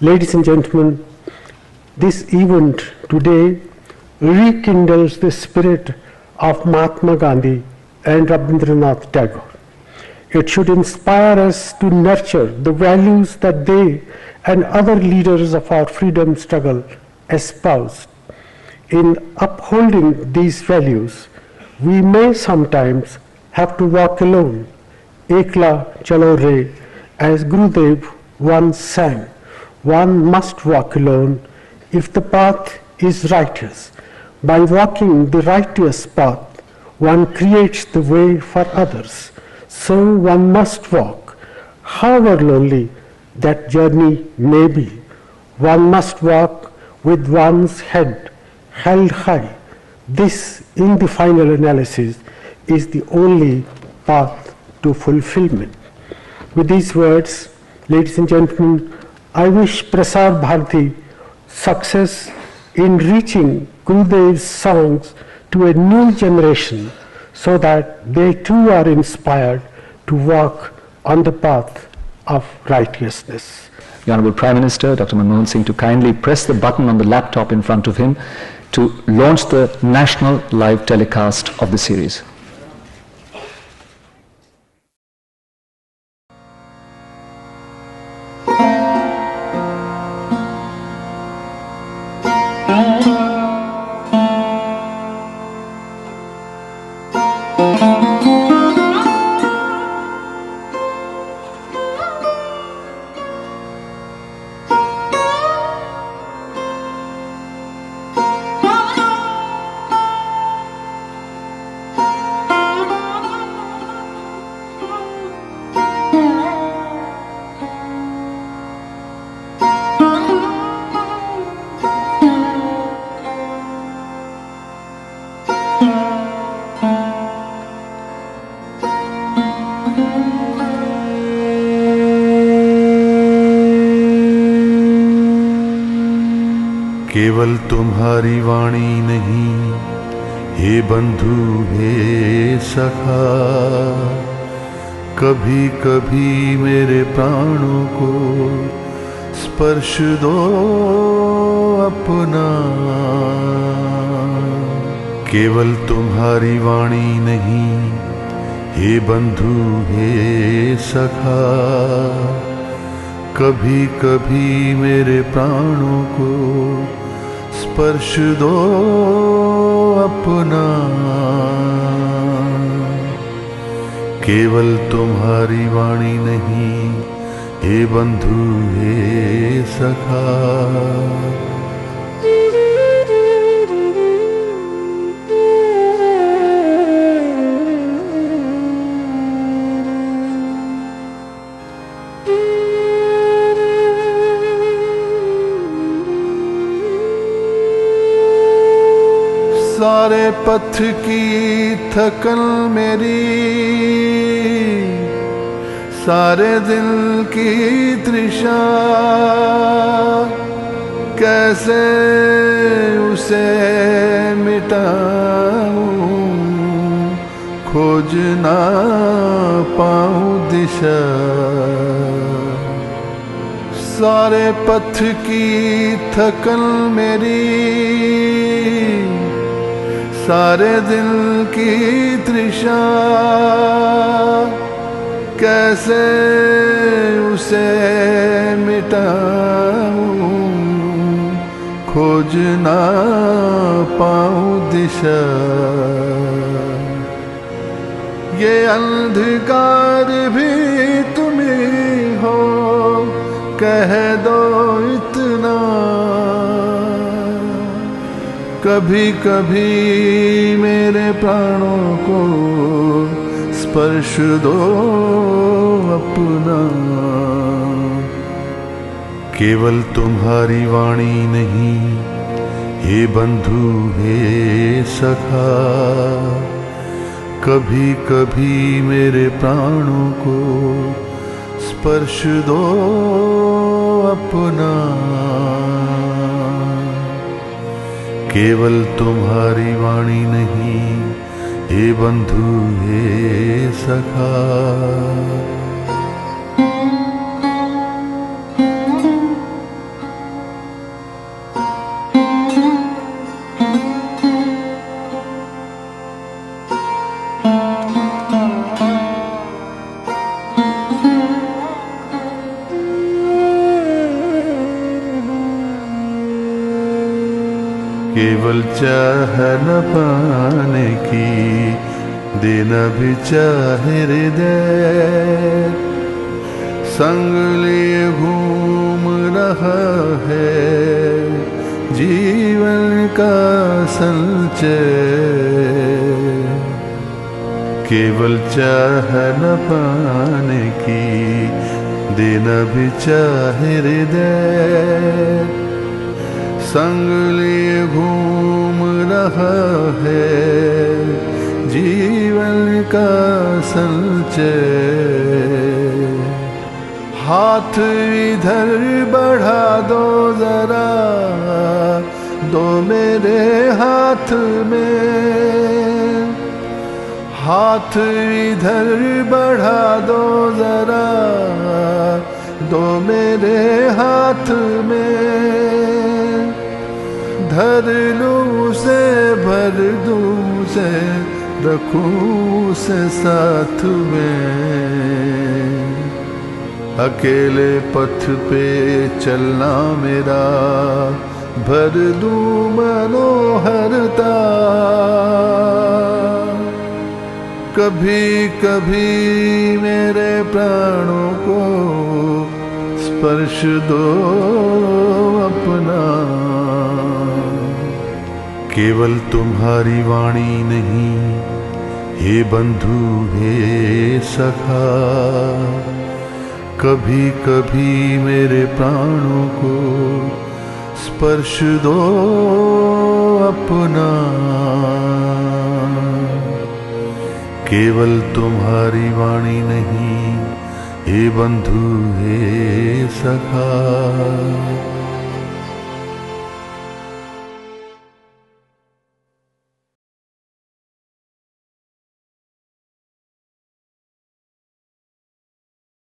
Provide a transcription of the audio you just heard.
Ladies and gentlemen, this event today rekindles the spirit of Mahatma Gandhi and Rabindranath Tagore. It should inspire us to nurture the values that they and other leaders of our freedom struggle espoused. In upholding these values, we may sometimes have to walk alone. Ekla Chalo Re, as Gurudev once sang, one must walk alone if the path is righteous. By walking the righteous path, one creates the way for others. So one must walk, however lonely that journey may be. One must walk with one's head held high. This, in the final analysis, is the only path to fulfillment. With these words, ladies and gentlemen, I wish Prasar Bharati success in reaching Gurudev's songs to a new generation so that they too are inspired to walk on the path of righteousness. The Honorable Prime Minister, Dr. Manmohan Singh, to kindly press the button on the laptop in front of him to launch the national live telecast of the series. केवल तुम्हारी वाणी नहीं, हे बंधु हे सखा, कभी कभी मेरे प्राणों को स्पर्श दो अपना। केवल तुम्हारी वाणी नहीं, हे बंधु हे सखा, कभी कभी मेरे प्राणों को स्पर्श दो अपना। केवल तुम्हारी वाणी नहीं, हे बंधु हे सखा। सारे पथ की थकन मेरी, सारे दिल की तृषा, कैसे उसे मिटाऊं, खोज ना पाऊं दिशा। सारे पथ की थकन मेरी, सारे दिल की तृषा, कैसे उसे मिटाऊं, खोज ना पाऊं दिशा। ये अंधकार भी तुम ही हो, कह दो इतना। कभी कभी मेरे प्राणों को स्पर्श दो अपना। केवल तुम्हारी वाणी नहीं, हे बंधु हे सखा, कभी कभी मेरे प्राणों को स्पर्श दो अपना। केवल तुम्हारी वाणी नहीं, हे बंधु हे सखा। केवल चाह न पाने की देना भी चाहे हृदय। संग लिए घूम रहा है जीवन का संचय। केवल चाह न पाने की देना भी चाहे हृदय। संग लिए घूम रहा है जीवन का संचय। हाथ इधर बढ़ा दो जरा, दो मेरे हाथ में। हाथ इधर बढ़ा दो जरा, दो मेरे हाथ में। धर लूं से भर दूं से रखूं से साथ में। अकेले पथ पे चलना मेरा भर दूं मनोहरता। कभी कभी मेरे प्राणों को स्पर्श दो अपना। केवल तुम्हारी वाणी नहीं हे बंधु हे सखा। कभी कभी मेरे प्राणों को स्पर्श दो अपना। केवल तुम्हारी वाणी नहीं हे बंधु हे सखा।